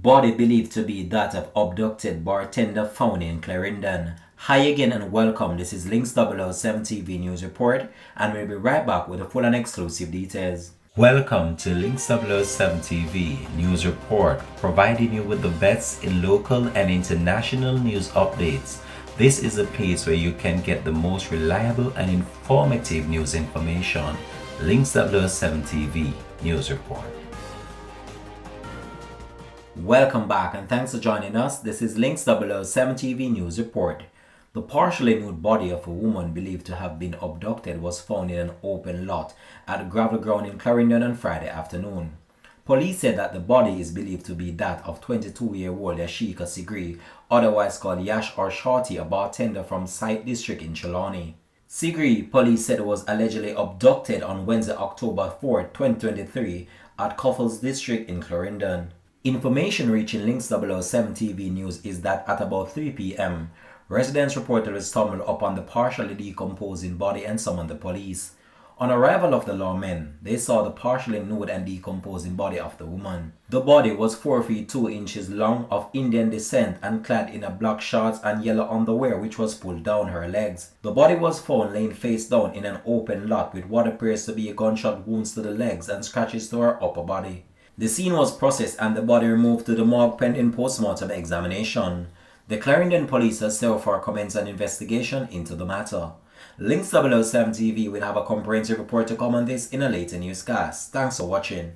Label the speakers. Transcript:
Speaker 1: Body believed to be that of abducted bartender found in Clarendon. Hi again and welcome. This is Links 007 TV News Report, and we'll be right back with the full and exclusive details. Welcome to Links 007 TV News Report, providing you with the best in local and international news updates. This is a place where you can get the most reliable and informative news information. Links 007 TV News Report. Welcome back and thanks for joining us. This is Links 007 TV News Report. The partially nude body of a woman believed to have been abducted was found in an open lot at a gravel ground in Clarendon on Friday afternoon. Police said that the body is believed to be that of 22-year-old Yasheka Segree, otherwise called Yash or Shorty, a bartender from Site District in Trelawney. Segree, police said, was allegedly abducted on Wednesday, October 4, 2023 at Coffles District in Clarendon. Information reaching Links 007 TV News is that at about 3 p.m., residents reportedly stumbled upon the partially decomposing body and summoned the police. On arrival of the lawmen, they saw the partially nude and decomposing body of the woman. The body was 4 feet 2 inches long, of Indian descent, and clad in a black shorts and yellow underwear which was pulled down her legs. The body was found laying face down in an open lot with what appears to be gunshot wounds to the legs and scratches to her upper body. The scene was processed and the body removed to the morgue pending postmortem examination. The Clarendon police has so far commenced an investigation into the matter. Links 007 TV will have a comprehensive report to come on this in a later newscast. Thanks for watching.